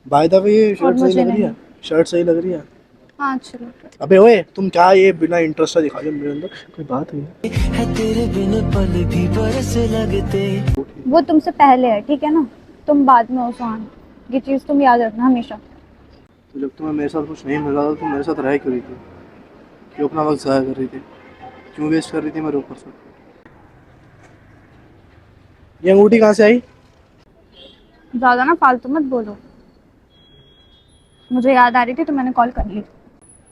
By the way ये और shirt सही मुझे लग रही नहीं। है। शर्ट सही लग रही है। हाँ चलो। अबे ओए तुम क्या ये बिना इंटरेस्ट दिखा रहे हो मेरे अंदर कोई बात हुई है तेरे बिन पल भी बरस लगते। वो तुमसे पहले है, ठीक है ना। तुम बाद में हो सुहान। ये चीज़ तुम याद रखना हमेशा। तो जब तुम्हें मेरे साथ कुछ नहीं मिला था तो मेरे साथ रह क्यों रही थी? क्यों अपना वक्त ज़ाया कर रही थी? क्यों वेस्ट कर रही थी मेरे ऊपर से? ये अंगूठी कहाँ से आई? ज़्यादा ना फालतू मत बोलो। मुझे याद आ रही थी तो मैंने कॉल कर ली।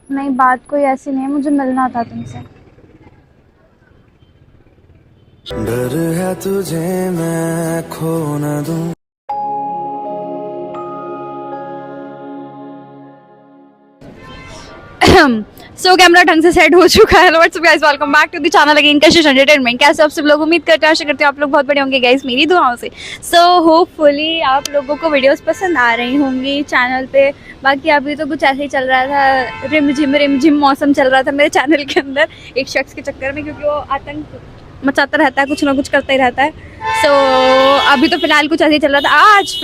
नहीं, बात कोई ऐसी नहीं है, मुझे मिलना था तुमसे। डर है तुझे मैं खो न दूं। सो कैमरा ढंग से सेट हो चुका है। Whatsup guys, welcome back to the channel again. Kashish entertainment. कैसे आप सब लोग? उम्मीद करते हैं, आशा करते हैं आप लोग बहुत बड़े होंगे गाइस मेरी दुआओं से। सो होपफुली आप लोगों को वीडियोस पसंद आ रही होंगी चैनल पे। बाकी अभी तो कुछ ऐसे ही चल रहा था, रिम झिम मौसम चल रहा था मेरे चैनल के अंदर एक शख्स के चक्कर में, क्योंकि वो आतंक मचाता रहता है, कुछ ना कुछ करता ही रहता है। सो अभी तो फिलहाल कुछ ऐसे ही चल रहा था। आज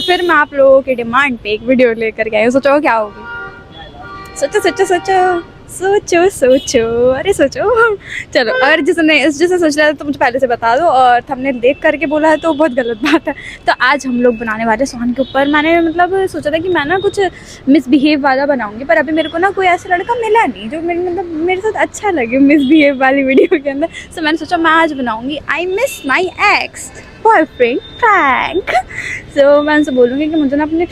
फिर मैं आप लोगों की डिमांड पे एक वीडियो लेकर के आई हूँ। सोचो क्या होगी। सोचो सोचो सोचो सोचो सोचो, अरे सोचो। चलो, अगर जिसने सोच रहा है तो मुझे पहले से बता दो, और थंबनेल देख करके बोला है तो बहुत गलत बात है। तो आज हम लोग बनाने वाले सोहन के ऊपर। मैंने मतलब सोचा था कि मैं ना कुछ मिसबिहेव वाला बनाऊंगी, पर अभी मेरे को ना कोई ऐसा लड़का मिला नहीं जो मेरे साथ अच्छा लगे मिसबिहेव वाली वीडियो के अंदर। सो मैंने सोचा मैं आज बनाऊंगी I miss my ex boyfriend prank. So मैं उनसे बोलूँगी कि मुझे ना अपने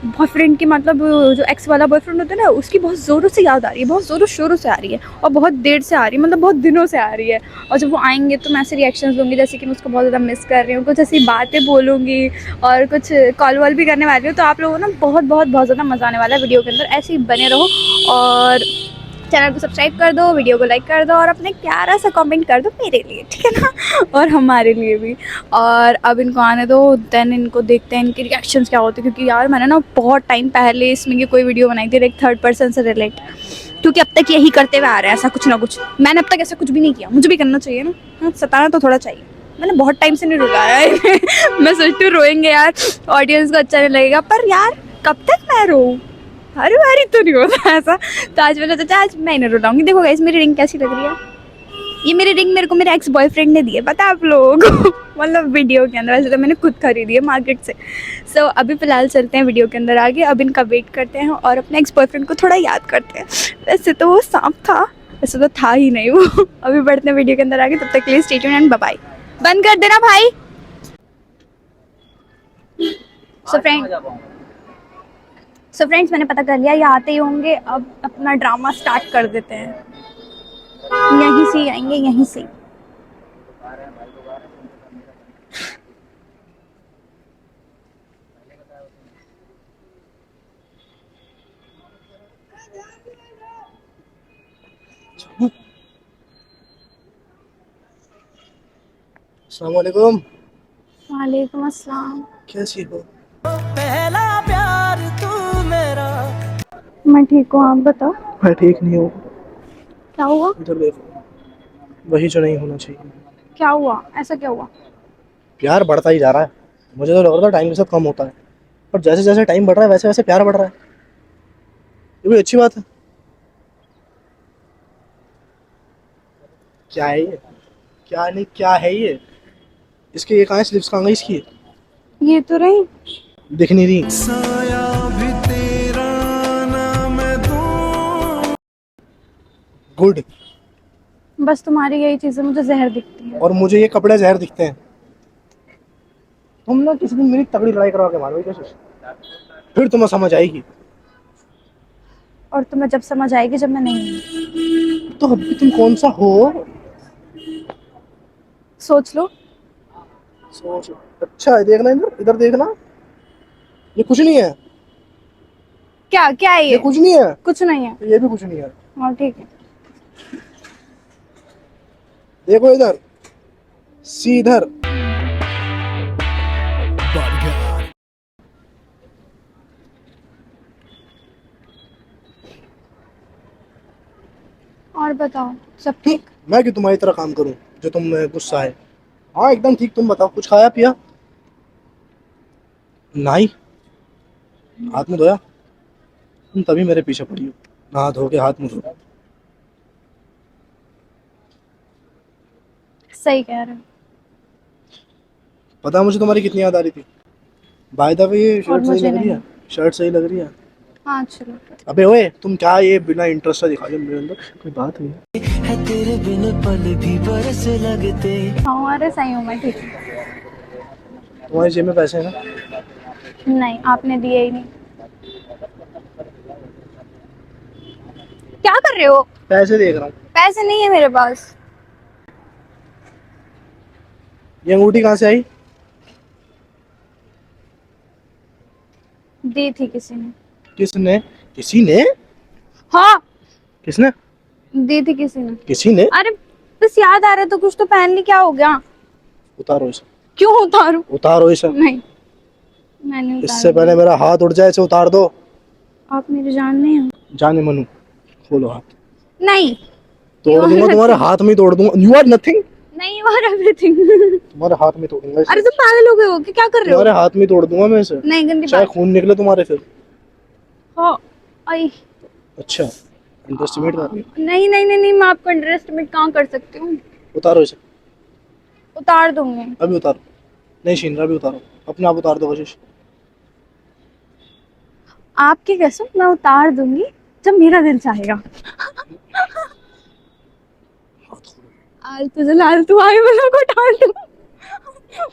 बॉयफ्रेंड की, मतलब जो एक्स वाला बॉयफ्रेंड होता है ना, उसकी बहुत ज़ोरों से याद आ रही है, बहुत ज़ोरों शोरों से आ रही है, और बहुत देर से आ रही है, मतलब बहुत दिनों से आ रही है। और जब वो आएंगे तो मैं ऐसे रिएक्शंस दूंगी जैसे कि मैं उसको बहुत ज़्यादा मिस कर रही हूँ, कुछ ऐसी बातें बोलूँगी और कुछ कॉल वॉल भी करने वाली हूँ। तो आप लोगों को ना बहुत बहुत बहुत ज़्यादा मज़ा आने वाला है वीडियो के अंदर। ऐसे ही बने रहो, और चैनल को सब्सक्राइब कर दो, वीडियो को लाइक कर दो, और अपने प्यारा सा कमेंट कर दो मेरे लिए, ठीक है ना, और हमारे लिए भी। और अब इनको आने दो, देन इनको देखते हैं इनके रिएक्शंस क्या होते हैं। क्योंकि यार मैंने ना बहुत टाइम पहले इसमें की कोई वीडियो बनाई थी, एक थर्ड पर्सन से रिलेट, क्योंकि अब तक यही करते हुए आ रहे हैं ऐसा कुछ ना कुछ। मैंने अब तक ऐसा कुछ भी नहीं किया, मुझे भी करना चाहिए ना। हाँ, सताना तो थोड़ा चाहिए। मैंने बहुत टाइम से नहीं रुलाया है। मैं सोचती हूँ रोएंगे यार, ऑडियंस को अच्छा नहीं लगेगा, पर यार कब तक मैं रोऊँ? हर बारी तो नहीं होता ऐसा। तो आज मैंने सोचा आज मैं इन्हें रुलाऊंगी। देखो गाइस मेरी रिंग कैसी लग रही है। ये मेरी रिंग मेरे को मेरे एक्स बॉयफ्रेंड ने दी है, पता है आप लोगों को। मतलब वीडियो के अंदर, वैसे तो मैंने खुद खरीदी है मार्केट से। सो अभी फिलहाल चलते हैं वीडियो के अंदर आगे। अब इनका वेट करते हैं और अपने एक्स बॉयफ्रेंड को थोड़ा याद करते हैं। वैसे तो वो सांप था, वैसे तो था ही नहीं वो। अभी बढ़ते हैं वीडियो के अंदर आगे, तब तक के लिए stay tuned and bye bye. बंद कर देना भाई। सो फ्रेंड्स मैंने पता कर लिया, ये आते ही होंगे। अब अपना ड्रामा स्टार्ट कर देते हैं। यहीं से आएंगे, यहीं से। अस्सलाम वालेकुम। वालेकुम अस्सलाम। कैसी हो? पहला प्यार तू मेरा। मैं ठीक हूँ, आप बताओ। मैं ठीक नहीं हूँ। क्या हुआ? इधर देखो, वही जो नहीं होना चाहिए। क्या हुआ? ऐसा क्या हुआ? प्यार बढ़ता ही जा रहा है। मुझे तो लग रहा था टाइम के साथ कम होता है, पर जैसे जैसे टाइम बढ़ रहा है वैसे वैसे प्यार बढ़ रहा है। ये भी अच्छी बात है। क्या है ये? क्या नहीं, क्या है ये? इसके ये कहाँ है? स्लिप्स कहाँ गई इसकी? ये तो रही। दिख नहीं रही। साया भी तेरा नाम दूं। गुड। बस तुम्हारी यही चीजें मुझे जहर दिखती है। और मुझे ये कपड़े जहर दिखते हैं। तुम ना किसी दिन मेरी तगड़ी लड़ाई करवा के मारोगे कोशिश, फिर तुम्हें समझ आएगी। और तुम्हें जब समझ आएगी जब मैं नहीं हूँ। तो अभी तुम कौन सा हो? सोच लो। सोच। अच्छा है, देखना इधर, इधर देखना। ये कुछ नहीं है। क्या क्या है ये ये? कुछ नहीं है। कुछ नहीं है। ये भी कुछ नहीं है। हाँ ठीक है। देखो इधर, सीधर। और बताओ, सब ठीक? मैं क्यों तुम्हारी तरह काम करूं जो तुम में गुस्सा है? हाँ एकदम ठीक। तुम बताओ, कुछ खाया पिया? नहीं। हाथ मुंह धोया? तुम तभी मेरे पीछे पड़ी हो, नहा धो के हाथ मुंह धो। सही कह रहे हो। पता है मुझे तुम्हारी कितनी याद आ रही थी। बाय द वे ये और शर्ट सही मुझे लग रही नहीं। है। शर्ट सही लग रही है। हाँ चलो। अबे ओए तुम क्या ये बिना इंटरेस्ट से दिखा रहे हो मेरे अंदर? कोई बात हुई है? तेरे बिन पल भी बरस लगते। हाँ अरे सही हूँ मैं, ठीक है। तुम्हारी जेब में पैसे हैं ना? नहीं आपने दिए ही नहीं। क्या कर रहे हो? पैसे देख रहा हूँ। पैसे नहीं है मेरे पास। ये अंगूठी कहाँ से आई? दी थी किसी ने। किसने? किसी ने? हाँ किसने? दी थी किसी ने। किसी ने? अरे बस याद आ रहा है तो कुछ तो पहन ली, क्या हो गया? उतारो इसे। क्यों उतारूं? उतारो इसे। नहीं मैंने इससे उतारा पहले नहीं। मेरा हाथ उठ जाए इसे उतार दो। आप मेरी जान नहीं हो। जाने मनु, खोलो हाथ। नहीं तोड़ You दूंगा are तुम्हारे nothing. हाथ में ही तोड़ दूंगा। You are nothing. नहीं यू आर एवरीथिंग। तुम्हारे हाथ में तोड़ूंगा इसे। अरे तुम पागल हो गए हो कि क्या कर रहे तुम्हारे हो? हाथ में ही तोड़ दूंगा मैं इसे। नहीं गंदी चाहे बात। खून निकले तुम्हारे फिर। हाँ आई। अच्छा, अंडरस्टिमेट कर रही हो? नहीं नहीं नहीं नहीं, मैं आपको अंडरएस्टिमेट कहाँ कर सकती हूँ। उतारो इसे। उतार दूंगी। अभी उतारो। नहीं छीन रहा, अभी उतारो। अपने आप उतार दो कोशिश। आपकी कसम मैं उतार दूंगी जब मेरा दिल चाहेगा। आलतू लालतू आए वालों को डाल दूं।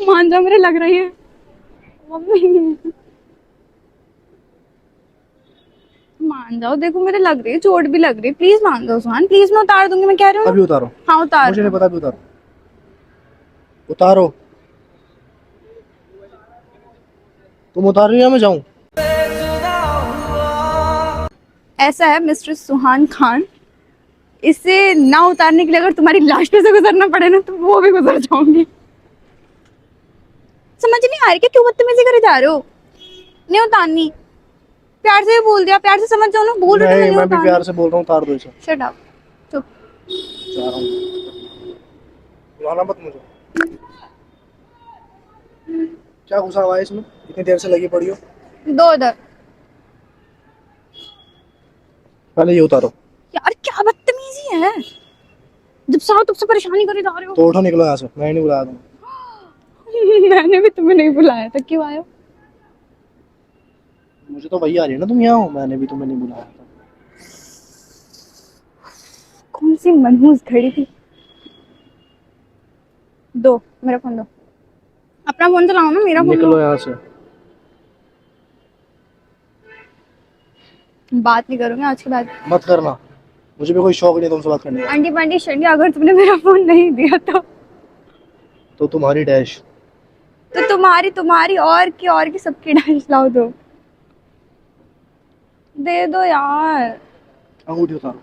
मान जाओ मेरे लग रही है मम्मी। मान जाओ, देखो मेरे लग रही है, चोट भी लग रही है, प्लीज मान जाओ सुहान, प्लीज मैं उतार दूंगी, मैं कह रही हूँ अभी ना। उतारो। हाँ उतार मुझे दो। नहीं पता, अभी उतारो। उतारो। तुम उतार रही हो या मैं जाऊं? ऐसा है मिस्टर सुहान खान, इसे ना उतारने के लिए अगर तुम्हारी लाश पे से गुजरना पड़े ना तो वो भी गुजर जाऊंगी। समझ नहीं आ रही क्या, क्यों बदतमीजी करे जा रहे हो? नहीं उतारनी। प्यार से ही बोल दिया, प्यार से समझ जाओ ना, बोल रही हूँ नहीं, मैं नहीं मैं भी प्यार उतारनी। से बोल रहा हूँ, उतार दो इसे। Shut up. चुप। जा रहा हूँ। बुलाना मत मुझे। क्या घुसा हुआ है इसमें? इतनी देर से लगी पड़ी हो। दो उधर। पहले ये उतारो। यार क्या बदतमीजी है, जब साथ तब से परेशानी करे जा रहे हो। तो उठो, निकलो यहाँ से, मैं ही नहीं बुलाया तुम्हें। मैंने भी तुम्हें नहीं बुलाया था, क्यों आए हो? मुझे तो वही आ रही है ना, तुम यहाँ हो, मैंने भी तुम्हें नहीं बुलाया था। कौन सी मनहूस घड़ी थी। दो मेरा फोन दो। अपना फोन चलाओ ना, मेरा फोन निकलो दो। यहाँ से। बात नहीं करूंगी आज के बाद। मत करना, मुझे भी कोई शौक नहीं तुमसे बात करने का। आंटी पांटी शंडी, अगर तुमने मेरा फोन नहीं दिया तो तुम्हारी डैश। तो तुम्हारी तुम्हारी और की सबकी डांस लाओ। दो दे दो यार। अंगूठी उतारो।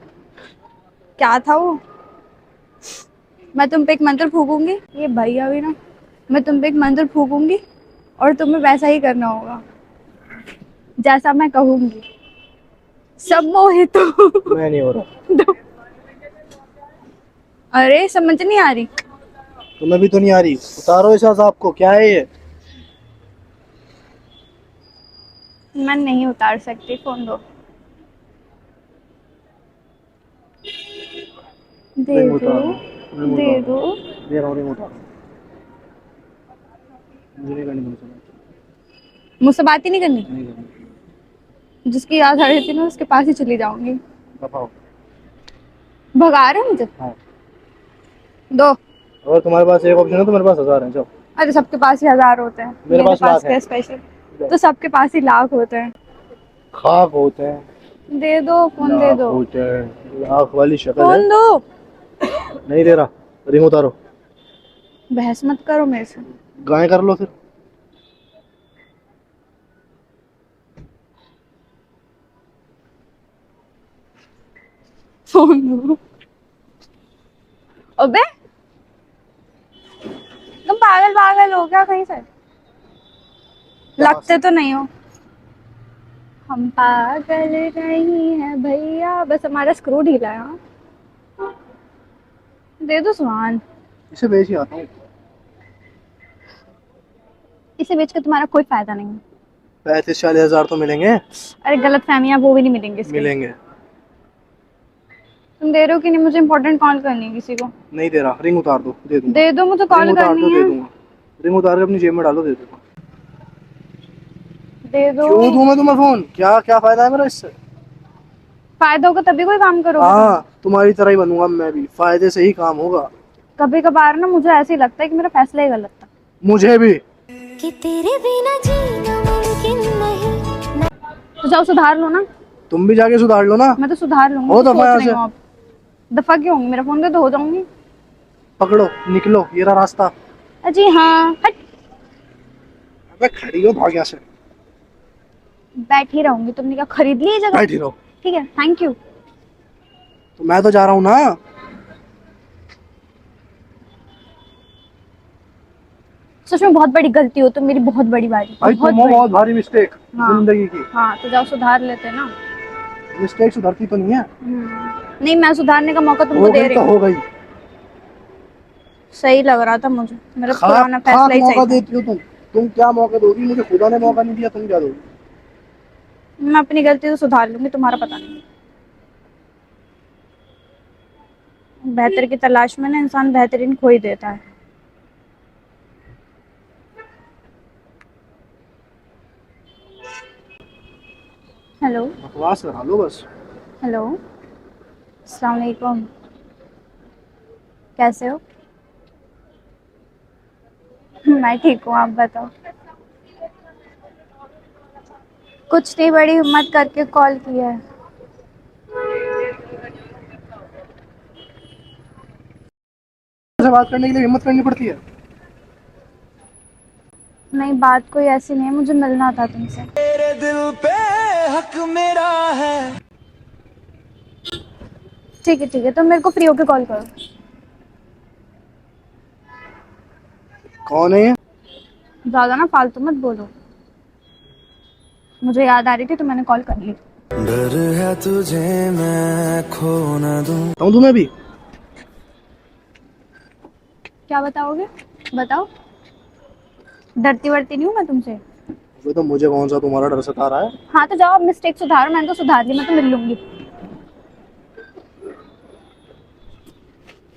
क्या था वो? मैं तुम पे एक मंत्र फूकूंगी, ये भैया भी ना, मैं तुम पे एक मंत्र फूकूंगी और तुम्हें वैसा ही करना होगा जैसा मैं कहूंगी। सब मोहित हो। मैं नहीं हो रहा। दो। अरे समझ नहीं आ रही। तुम्हें भी तो नहीं आ रही, उतारो इस साहब को, क्या है ये? मैं नहीं उतार सकती, फोन दो। दे रिंग दो। उतारो। रिंग दे उतारो। दो। दे रहा हूँ, रिंग उतारो। मुझे नहीं करनी तुमसे बात। मुझसे बात ही नहीं करनी। नहीं करनी। जिसकी याद आ रही थी ना उसके पास ही चली जाऊंगी। बताओ। भगा रहे हो मुझे? हाँ। दो। अगर तुम्हारे पास एक ऑप्शन है तो मेरे पास 1000 है, जाओ। अरे सबके पास ही हजार होते हैं, मेरे पास लाख है। क्या स्पेशल? तो सबके पास ही लाख होते हैं। खाक होते हैं। दे दो फोन, दे लाख दो होते हैं, लाख वाली शक्ल है। फोन दो। नहीं दे रहा, रिंग उतारो। बहस मत करो मेरे से। गाय कर लो फिर। फोन दो। अबे तुम पागल पागल हो क्या कहीं से? लगते तो नहीं हो। हम पागल नहीं है भैया, बस हमारा स्क्रू ढीला है। हाँ? दे दो सुहान। इसे बेच ही आता हूँ। इसे बेच के तुम्हारा कोई फायदा नहीं है। 35-40 हज़ार तो मिलेंगे। अरे गलत फहमियाँ वो भी नहीं मिलेंगे इसके। मिलेंगे। तुम दे रहे हो कि नहीं? मुझे इंपॉर्टेंट कॉल करनी है किसी को। नहीं दे रहा, रिंग उतार दो, दे दूंगा। दे दो, मुझे रिंग कॉल उतार दो, करनी दे है। दूंगा। रिंग उतार के अपनी जेब में डालो, दे दूंगा। दे दो। क्यों दूं मैं तुम्हें फोन? क्या क्या फायदा है मेरा इससे? फायदा होगा तभी कोई काम करोगे तुम। हाँ, तुम्हारी तरह ही बनूंगा मैं भी, फायदे से ही काम होगा। कभी कभार ना मुझे ऐसे ही लगता है कि मेरा फैसला ही गलत था। मुझे भी। कि तेरे बिना जीना मुमकिन नहीं। तो जाओ सुधार लो ना। तुम भी जाके सुधार लो ना। मैं तो सुधार लूंगी, हो तो दफा सोच यहाँ रही से। हूँ अब। दफा क्यों होंगी? मेरा फोन दे तो हो जाऊंगी। पकड़ो, निकलो, ये रहा रास्ता। अजी हाँ हट। अबे खड़ी हो, भाग यहाँ से। बैठी रहूंगी, तुमने क्या खरीद ली ये जगह? बैठी रहो। ठीक है, थैंक यू। तो मैं तो जा रहा हूँ ना। सच में बहुत बड़ी गलती हो तुम मेरी, बहुत बड़ी बारी, भाई बहुत तुम हो बड़ी। बहुत भारी मिस्टेक हाँ। जिंदगी की। हाँ तो जाओ सुधार लेते ना। मिस्टेक सुधरती तो नहीं है। नहीं, मैं सुधारने का मौका तुमको हो दे गई रही तो हूँ। हो गई। सही लग रहा था मुझे, मेरा खाक पुराना खाक फैसला ही सही मौका था। देती हो तुम। तुम क्या मौका दोगी मुझे? खुदा ने मौका नहीं दिया, तुम क्या दोगी? मैं अपनी गलती तो सुधार लूंगी, तुम्हारा पता नहीं। बेहतर की तलाश में ना इंसान बेहतरीन खो ही देता है। हेलो। बकवास करा लो बस। हेलो। अस्सलाम वालेकुम। कैसे हो? मैं ठीक हूँ, आप बताओ। कुछ नहीं, बड़ी हिम्मत करके कॉल किया है। से बात करने के लिए हिम्मत करनी पड़ती है। नहीं, बात कोई ऐसी नहीं है, मुझे मिलना था तुमसे। तेरे दिल पे हक मेरा है। ठीक है, तुम मेरे को फ्री होके कॉल करो। कौन है ये? ज़्यादा ना फालतू मत बोलो। मुझे याद आ रही थी तो मैंने कॉल कर ली। डर है तुझे मैं खो न दूं। बताऊं तुम्हें भी? क्या बताओगे? बताओ। डरती वरती नहीं हूँ मैं तुमसे। वो तो मुझे कौन सा तुम्हारा डर सता रहा है। हाँ तो जाओ, अब मिस्टेक सुधारो, मैंने तो सुधार ली, मैं तो मिल लूंगी।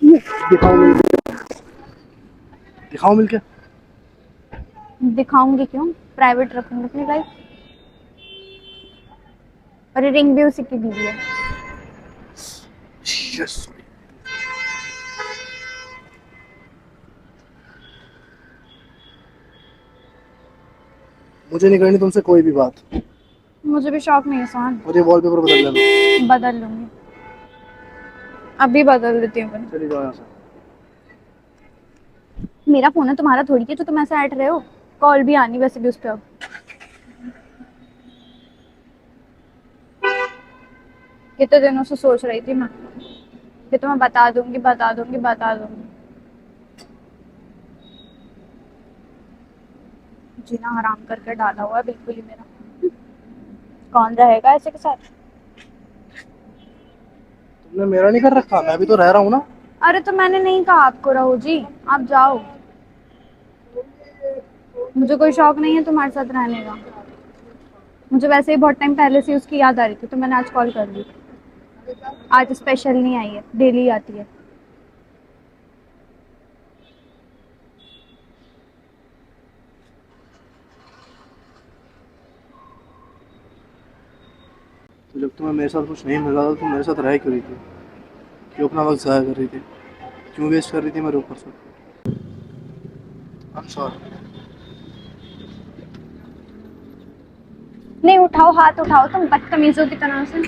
दिखाओ मिलके। दिखाओ मिलके। दिखाऊंगी क्यों? प्राइवेट रखूंगी अपनी लाइफ। और रिंग भी उसी की दी है। यस। मुझे नहीं करनी तुमसे कोई भी बात। मुझे भी शौक नहीं है सोहन। और ये वॉलपेपर बदल लेना। बदल लूंगी, अभी बदल देती हूँ मैं। चली जाओ यहाँ से। मेरा फोन है, तुम्हारा थोड़ी है जो तुम ऐसे ऐड रहे हो। कॉल भी आनी वैसे भी उस पर अब। कितने दिनों से सोच रही थी मैं कि तुम्हें बता दूंगी, बता दूंगी, बता दूंगी। जीना हराम करके डाला हुआ है बिल्कुल ही मेरा। कौन रहेगा ऐसे के साथ? तुमने मेरा नहीं कर रखा, मैं भी तो रह रहा हूँ ना। अरे तो मैंने नहीं कहा आपको रहो जी, आप जाओ। मुझे कोई शौक नहीं है तुम्हारे साथ रहने का। मुझे वैसे ही बहुत टाइम पहले से उसकी याद आ रही थी तो मैंने आज कॉल कर ली। आज स्पेशल नहीं आई है, डेली आती है। तो जब तुम्हें मेरे साथ कुछ नहीं मिल रहा था, तुम मेरे साथ रह क्यों रही थी? क्यों अपना वक्त ज़ाया कर रही थी? क्यों वेस्ट कर रही थी मेरे ऊपर से? I am sorry. नहीं उठाओ, हाथ उठाओ तुम बदतमीजों की तरह से।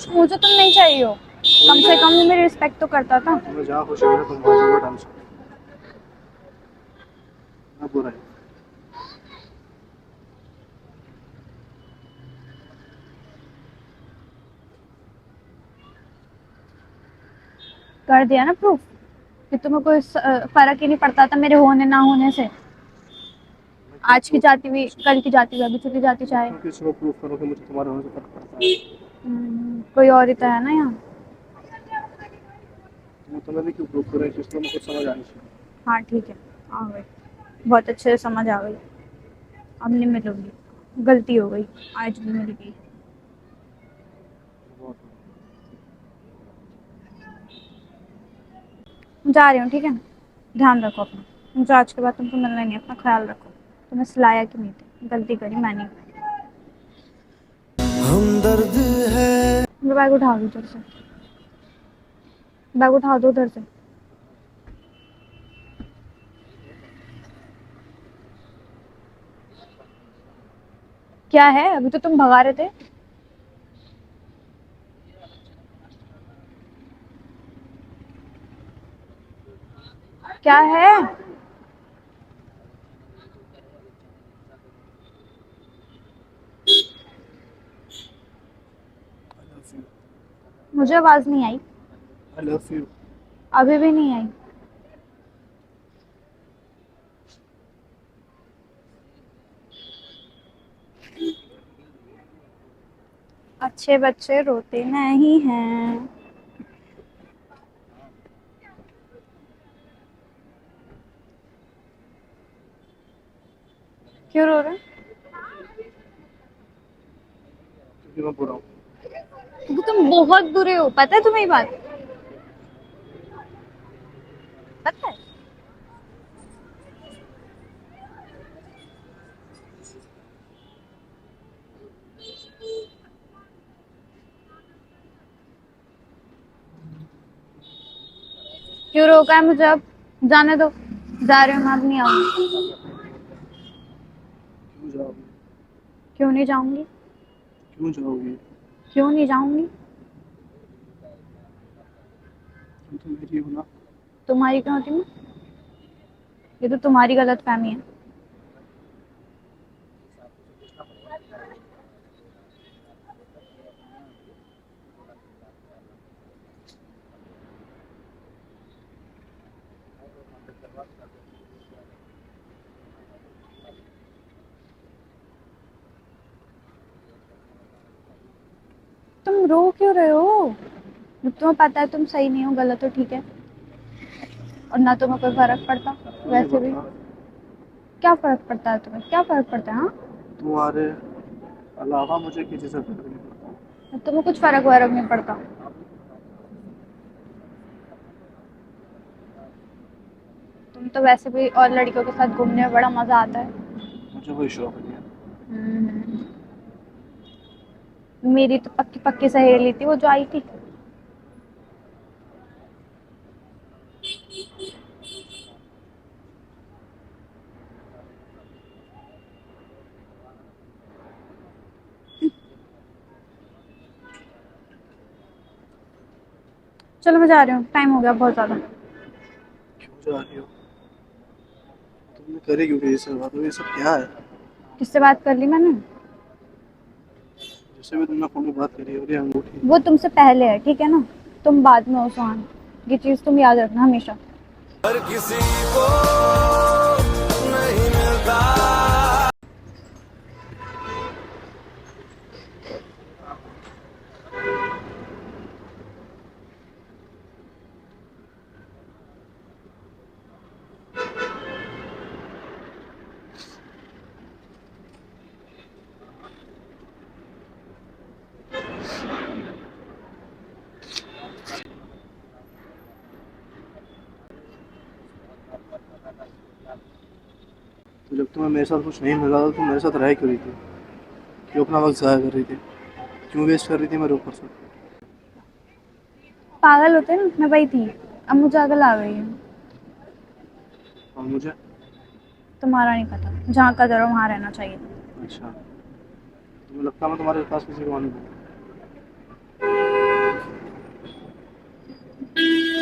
मुझे तुम नहीं चाहिए हो, कम से कम मेरी रिस्पेक्ट तो करता था। तुम्हें जहाँ खुशी हो रहा है तुम वहाँ जाओ, टाइम से। ना बुरा है। कर दिया ना प्रूफ कि तुम्हें कोई फर्क ही नहीं पड़ता था मेरे होने ना होने से। आज की जाती हुई कल की जाती हुई अभी चली जाती चाहे। क्यों किसी को प्रूफ करो कि मुझे तुम्हारे होने से फर्क पड़ता है? कोई और ही तो है ना यहाँ। मैं तुम्हें भी क्यों प्रूफ करूँ, इसलिए मुझे समझ आनी चाहिए। हाँ ठीक है, आ गई, बहुत अच्छे से समझ आ गई। अब नहीं मिलूंगी। गलती हो गई, आज भी मिल गई। जा रही हूँ, ठीक है, ध्यान रखो अपना। मुझे आज के बाद तुमको मिलना नहीं है, अपना ख्याल रखो। तुम्हें सिलाया कि नहीं थी, गलती करी मैंने। हमदर्द है। मेरा बैग उठा दो उधर से, बैग उठा दो उधर से। क्या है, अभी तो तुम भगा रहे थे। क्या है? मुझे आवाज नहीं आई। I love you. अभी भी नहीं आई। अच्छे बच्चे रोते नहीं हैं। क्यों रो रहे हैं? क्योंकि मैं बुरा हूँ। क्योंकि तुम बहुत बुरे हो, पता है तुम्हें ये बात? पता है? क्यों रोका है मुझे अब? जाने दो, जा रही हूँ मैं, अब नहीं आऊंगी। क्यों जाओगी? क्यों नहीं जाऊंगी? क्यों जाओगी? क्यों नहीं जाऊंगी? तुम तो मेरी हो ना। तुम्हारी क्यों होती मैं? ये तो तुम्हारी गलत फहमी है। तुम रो क्यों रहे हो? जब तुम्हें पता है तुम सही नहीं हो, गलत हो, ठीक है, और ना तुम्हें कोई फर्क पड़ता नहीं वैसे भी। पता। क्या फर्क पड़ता है तुम्हें, क्या फर्क पड़ता है? हाँ, तुम्हारे अलावा मुझे किसी से फर्क नहीं पड़ता। तुम्हें कुछ फर्क वरक नहीं पड़ता। तुम तो वैसे भी और लड़कियों के साथ घूमने में बड़ा मजा आता है। मुझे कोई शौक नहीं है। हम्म, मेरी तो पक्की पक्की सहेली थी वो जो आई थी। चलो मैं जा रही हूँ, टाइम हो गया बहुत ज्यादा। क्यों जा रही हो? तुमने करे क्यों ये सब बात? ये सब क्या है? किससे बात कर ली मैंने? जैसे भी तुमने फोन पे बात करी और ये अंगूठी। वो तुमसे पहले है, ठीक है ना, तुम बाद में हो सुहान। ये चीज तुम याद रखना हमेशा। हर किसी को नहीं मिलता। तो जब तुम्हें मेरे साथ कुछ नहीं मिल रहा था, तुम मेरे साथ रह क्यों रही थी? क्यों अपना वक्त ज़ाया कर रही थी? क्यों वेस्ट कर रही थी मेरे ऊपर से? पागल होते ना, मैं वही थी। अब मुझे अकल आ गई है। और मुझे? तुम्हारा नहीं पता, जहाँ कदर हो वहाँ रहना चाहिए। अच्छा, तुम्हें लगता है मैं तुम्हारे पास किसी को आने दूँ?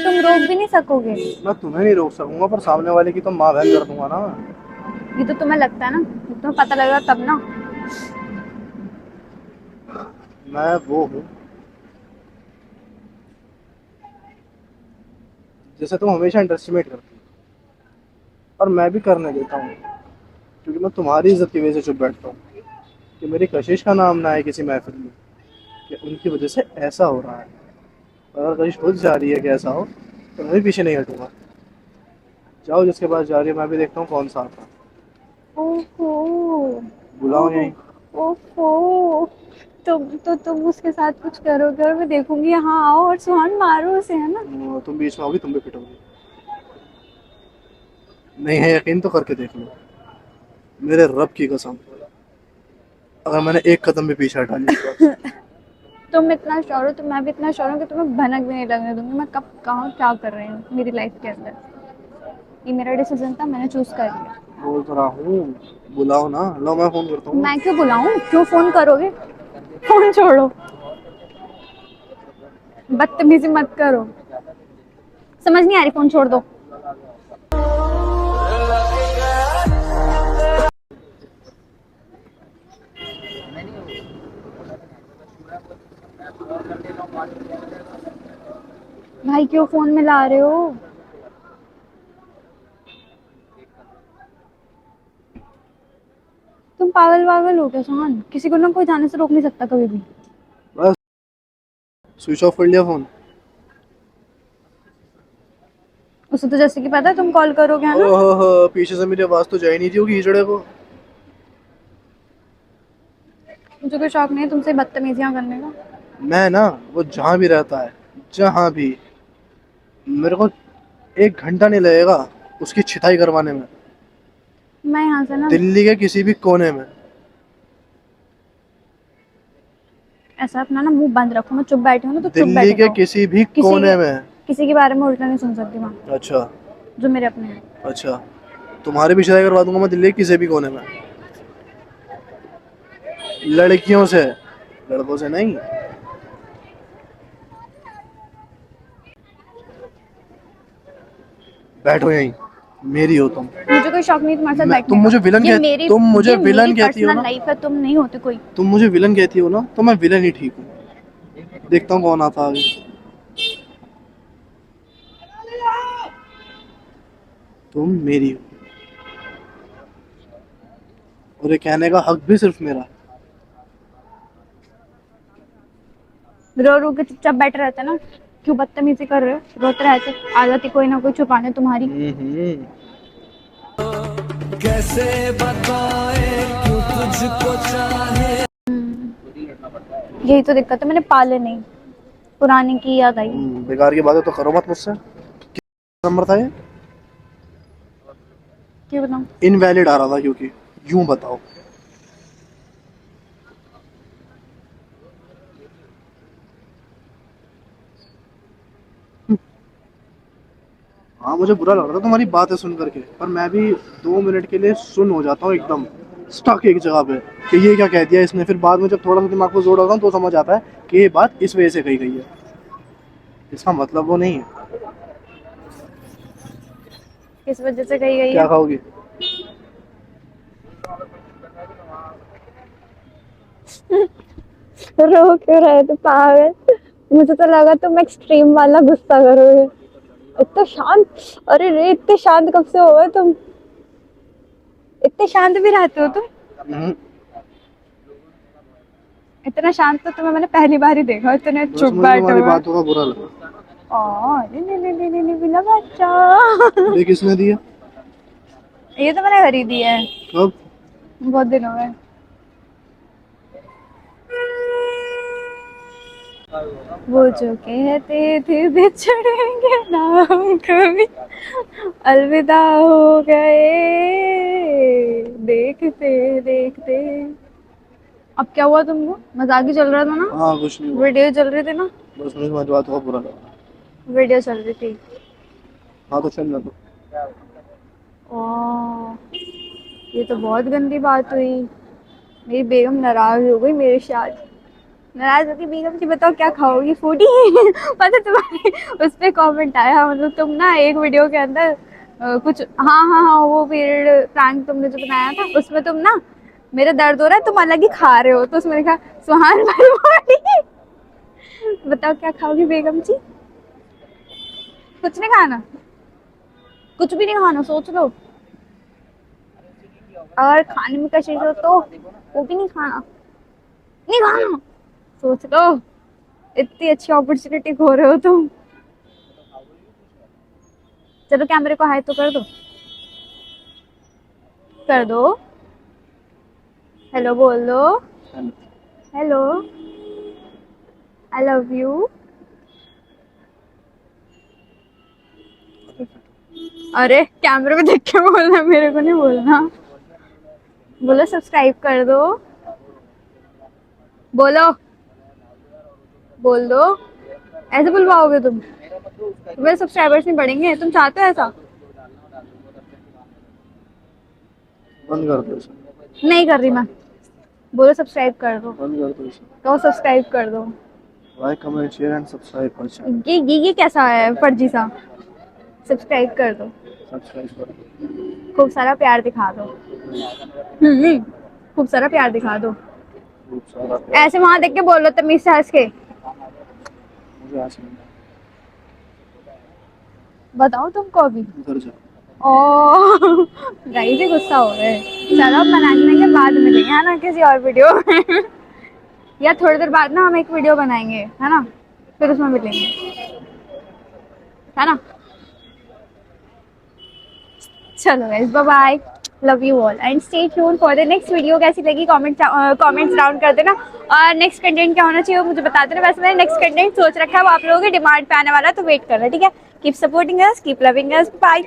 तुम रोक भी नहीं सकोगे। मैं तुम्हें नहीं रोक सकूंगा, पर सामने वाले की तो माँ बहन कर दूंगा ना। ये तो तुम्हें लगता है ना, जब तुम्हें पता लगेगा तब ना। मैं वो हूँ जिसे तुम हमेशा अंडर एस्टिमेट करती हो, और मैं भी करने देता हूँ, क्योंकि मैं तुम्हारी इज्जत की वजह से चुप बैठता हूँ कि मेरी कशिश का नाम ना आए किसी महफिल में, कि उनकी वजह से ऐसा हो रहा है। और अगर कशिश खुद जा रही है कि ऐसा हो, तो मैं भी पीछे नहीं हटूंगा। जाओ, जिसके पास जा रही है, मैं भी देखता हूँ कौन सा आता है। ओहो, बुलाओ ओहो, यहीं। ओफो, तुम उसके साथ कुछ करोगे और मैं देखूंगी, यहाँ आओ और सुहान मारो उसे, है ना? तुम बीच में आओगी, तुम भी पिटोगी। नहीं है यकीन तो करके देख लो, मेरे रब की कसम, अगर मैंने एक कदम भी पीछे हटा लिया इस बात से। तुम इतना श्योर हो तो मैं भी इतना श्योर हूँ कि तुम्हें भनक भी नहीं लगने दूंगी मैं कब कहाँ क्या कर रही हूँ मेरी लाइफ के अंदर। ये मेरा डिसीजन था, मैंने चूज कर लिया। बोल तो रहा हूँ, बुलाओ ना, लो मैं फोन करता हूँ। मैं क्यों बुलाऊं, क्यों फोन करोगे? फोन छोड़ो, बदतमीजी मत करो, समझ नहीं आ रही, फोन छोड़ दो। भाई क्यों फोन मिला रहे हो? तुम पागल वागल हो क्या सुहान? किसी को ना कोई जाने से रोक नहीं सकता कभी भी। बस स्विच ऑफ कर लिया फोन। उसे तो जैसे कि पता है तुम कॉल करोगे, है ना? ओहो, पीछे से मेरी आवाज तो जा ही नहीं रही होगी हिजड़े को। मुझे कोई शौक नहीं है तुमसे बदतमीजियां करने का। मैं ना, वो जहाँ भी रहता है, जहाँ भी, मेरे को 1 घंटा नहीं लगेगा उसकी छिताई करवाने में, मैं यहाँ से ना, दिल्ली के किसी भी कोने में। ऐसा अपना ना मुंह बंद रखो, मैं चुप बैठी हूँ ना तो चुप दिल्ली बैठे के रहो। किसी भी किसी के कोने में। किसी के बारे में उल्टा नहीं सुन सकती वहाँ, अच्छा। जो मेरे अपने हैं। अच्छा, तुम्हारी भी छिताई करवा दूंगा मैं दिल्ली के किसी भी कोने में, लड़कियों से, लड़कों से नहीं। बैठो यहीं, मेरी हो तुम। मुझे कोई शौक नहीं तुम्हारे साथ तुम बैठने का। मुझे विलन ये कह मेरी तुम मुझे ये मेरी विलन कहती हो पर्सनल ना, लाइफ है, तुम नहीं होते कोई। तुम मुझे विलन कहती हो ना, तो मैं विलन ही ठीक हूँ। देखता हूँ कौन आता है आगे। तुम मेरी हो, और ये कहने का हक भी सिर्फ मेरा। रो रो के चुपचाप बैठे रहते ना, क्यों बदतमीजी कर रहे हो? रोते रहते, आ जाती कोई ना कोई छुपाने तुम्हारी। हम्म। कैसे बताए क्यों तुझको चाहे। यही तो दिक्कत है, मैंने पाले नहीं, पुरानी की याद आई। बेकार की बातें तो करो मत मुझसे। नंबर था ये? क्यों बताऊँ? इनवैलिड आ रहा था क्योंकि, यूं बताओ। हाँ, मुझे बुरा लग रहा था तुम्हारी बातें सुन करके, पर मैं भी 2 मिनट के लिए सुन हो जाता हूँ एकदम स्टक एक जगह पे, कि ये क्या कह दिया इसने। फिर बाद में जब थोड़ा सा दिमाग को जोड़ होता हूँ तो समझ आता है कि ये बात इस वजह से कही गई है, इसका मतलब वो नहीं है। किस वजह से कही गई क्या है? खाओगी? रो क्यों रहे थे पागल? मुझे तो लगा तुम एक्सट्रीम वाला गुस्सा करोगे। इतना शांत, अरे रे इतने शांत कब से हो गए तुम? इतने शांत भी रहते हो तुम? हम्म, इतना शांत तो तुम्हें मैंने पहली बार ही देखा, इतने बस चुप मुझे बैठे तुम्हारी हुए। बातों का बुरा लगा। नहीं नहीं नहीं नहीं नहीं बिना बच्चा। ये किसने दिया? ये तो मैंने खरीदी है, कब? बहुत दिन हो गए। वो जो कहते थे बिछड़ेंगे ना हम कभी, अलविदा हो गए देखते देखते। अब क्या हुआ तुमको? मजाक ही चल रहा था ना? हाँ, कुछ नहीं हुआ, वीडियो चल रही थी ना? बस मुझे तुम्हारी बातों का बुरा लगा। वीडियो चल रही थी। हाँ तो चल ना तो। ओह, ये तो बहुत गंदी बात हुई। मेरी बेगम नाराज हो गई मेरे से आज। नाराज होगी बेगम जी, बताओ क्या खाओगी फूडी? पता तुम्हारे उस पे कमेंट आया, मतलब तुम ना एक वीडियो के अंदर कुछ, हाँ हाँ हाँ, वो पीरियड प्रैंक तुमने जो बनाया था उसमें तुम ना, मेरा दर्द हो रहा है तुम अलग ही खा रहे हो, तो उसमें लिखा सुहान भाई बॉडी। बताओ क्या खाओगी बेगम जी? कुछ नहीं खाना, कुछ भी नहीं खाना, सोच लो। अगर खाने में कशिश हो तो वो भी नहीं खाना, नहीं खाना, सोच लो। इतनी अच्छी अपॉर्चुनिटी खो रहे हो तुम। चलो कैमरे को हाई तो कर दो, कर दो। हेलो बोल दो। Hello. Hello, I love you. अरे कैमरे में देख के बोलना, मेरे को नहीं बोलना। बोलो सब्सक्राइब कर दो। बोलो, बोल दो। ऐसे बुलवाओगे तुम? मेरे सब्सक्राइबर्स नहीं बढ़ेंगे, तुम चाहते हो ऐसा? बंद कर दो इसे। नहीं कर रही मैं। बोलो सब्सक्राइब कर दो। बंद कर दो इसे। कहो सब्सक्राइब कर दो। Like comment share and subscribe कर चैनल। ये कैसा है फर्जी सा? सब्सक्राइब कर दो। सब्सक्राइब कर दो। खूब सारा प्यार दिखा दो। हम्म, खूब सारा प्यार दिखा दो। खूब सारा प्यार। ऐसे वहां देख के बोलो तमीज से हंस के। मुझे आज नहीं। बताओ तुमको अभी। उधर जाओ। ओ गाइस, ये गुस्सा हो रहे हैं। चलो अब मनाने के बाद मिलेंगे, है ना, किसी और वीडियो में। या थोड़ी देर बाद ना हम एक वीडियो बनाएंगे, है ना, फिर उसमें मिलेंगे, है ना। चलो guys, bye bye, love you all and stay tune for the next video. कैसी लगी कमेंट्स डाउन कर देना, और नेक्स्ट कंटेंट क्या होना चाहिए वो मुझे बता देना। वैसे मैंने नेक्स्ट कंटेंट सोच रखा है, वो आप लोगों की डिमांड पे आने वाला है, तो वेट करना, ठीक है। Keep supporting us, keep loving us, bye.